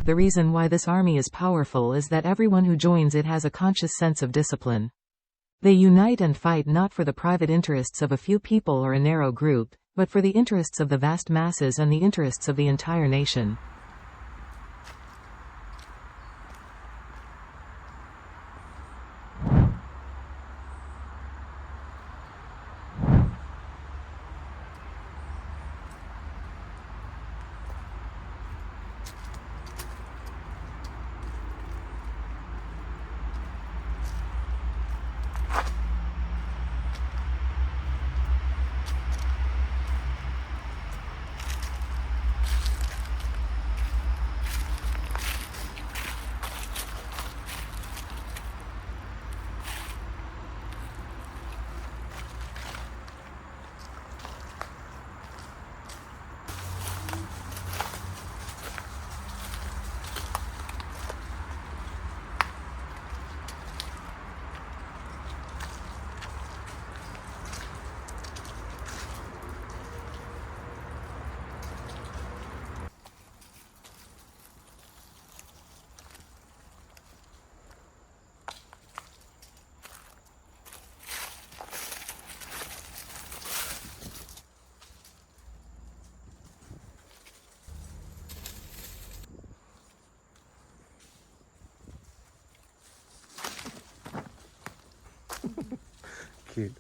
the reason why this army is powerful is that everyone who joins it has a conscious sense of discipline. They unite and fight not for the private interests of a few people or a narrow group, but for the interests of the vast masses and the interests of the entire nation. Cute.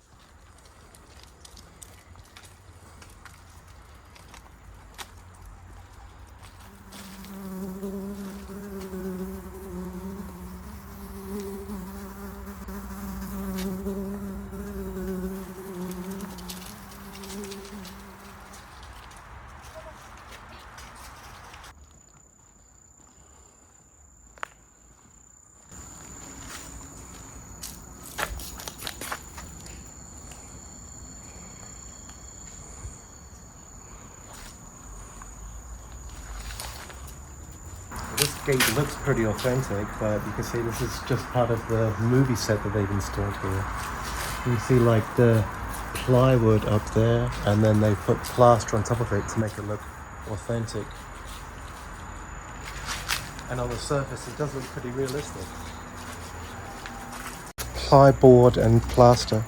This gate looks pretty authentic, but you can see this is just part of the movie set that they've installed here. You can see like the plywood up there, and then they put plaster on top of it to make it look authentic. And on the surface it does look pretty realistic. Plyboard and plaster.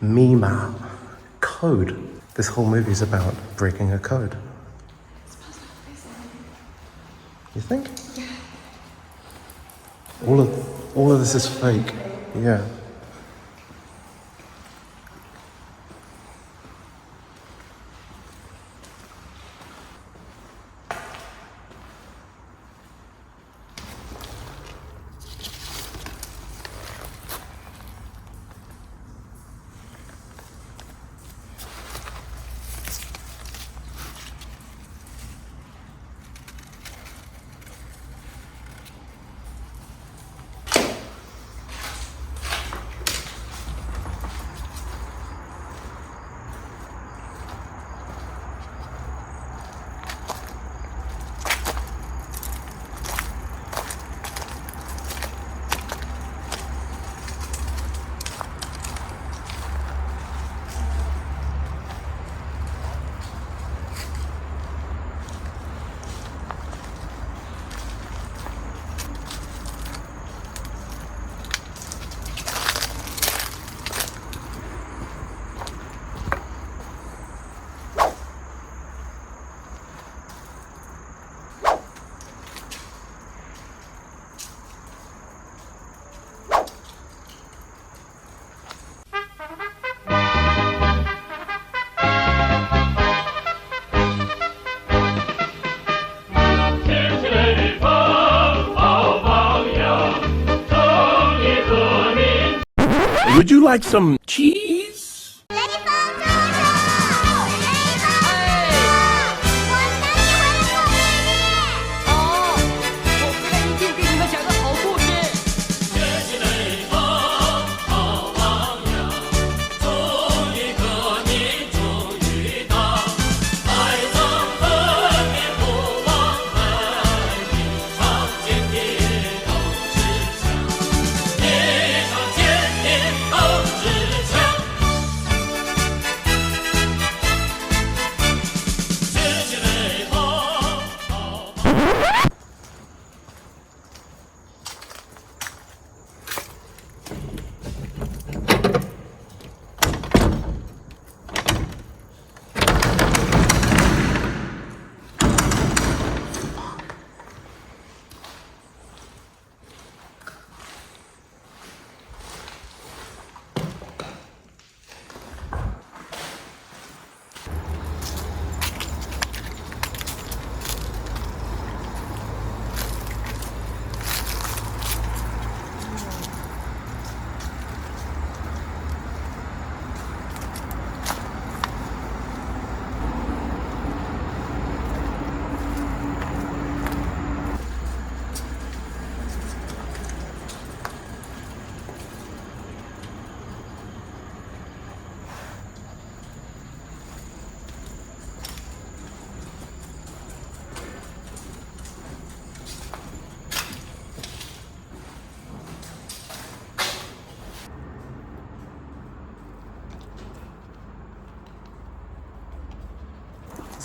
Mima. Code. This whole movie is about breaking a code. You think? Yeah. All of this is fake. Yeah. Would you like some cheese?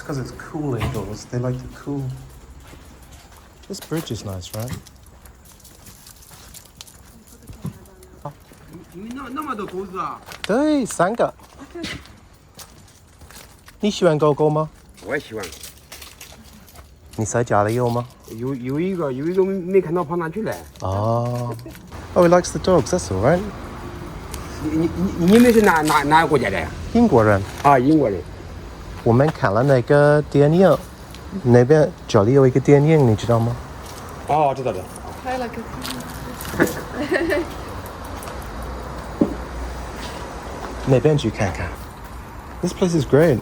because it's cool indoors. They like the cool. This bridge is nice, right? 你那么多钩子啊？对，3个。你喜欢狗狗吗？我也喜欢。你在家里有吗？有一个没看到跑哪去了。哦。Oh, he likes the dogs. That's all right. 你们是哪个国家的呀？英国人。啊，英国人。我们看了那个电影，那边这里有一个电影，你知道吗？哦，知道的。I like it. 那边去看看。This place is great.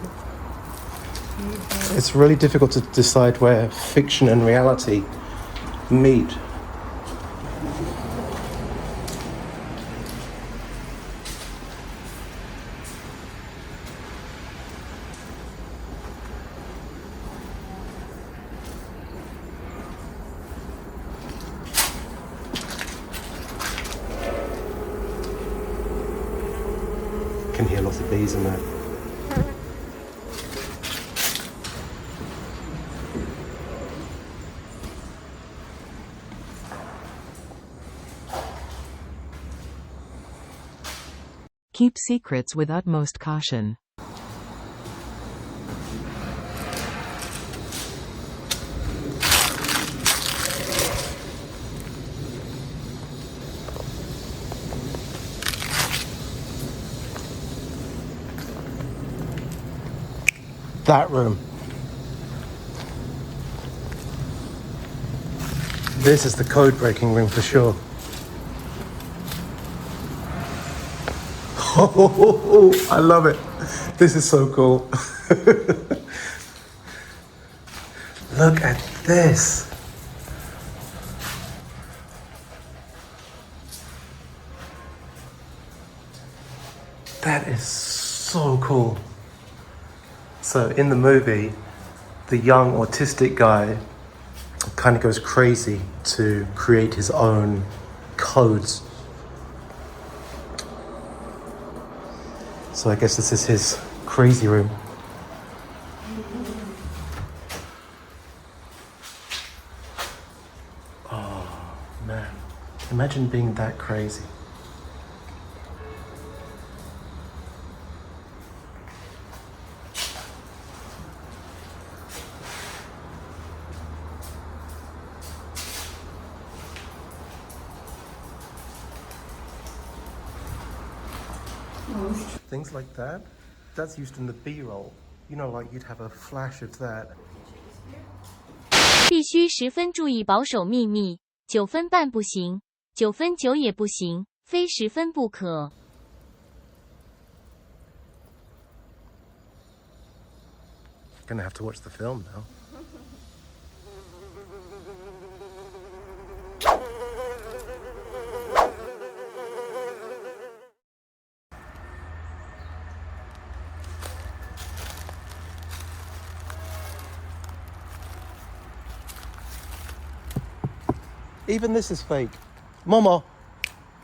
It's really difficult to decide where fiction and reality meet. Can hear lots of bees in there. Keep secrets with utmost caution. That room. This is the code breaking room for sure. Oh, I love it. This is so cool. Look at this. That is so cool. So in the movie, the young autistic guy kind of goes crazy to create his own codes. So I guess this is his crazy room. Oh man, imagine being that crazy. Things like that, that's used in the B-roll. You know, like you'd have a flash of that. 必须十分注意保守秘密，9分半不行，9分9也不行，非10分不可。Gonna have to watch the film now. Even this is fake. Mama,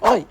oi!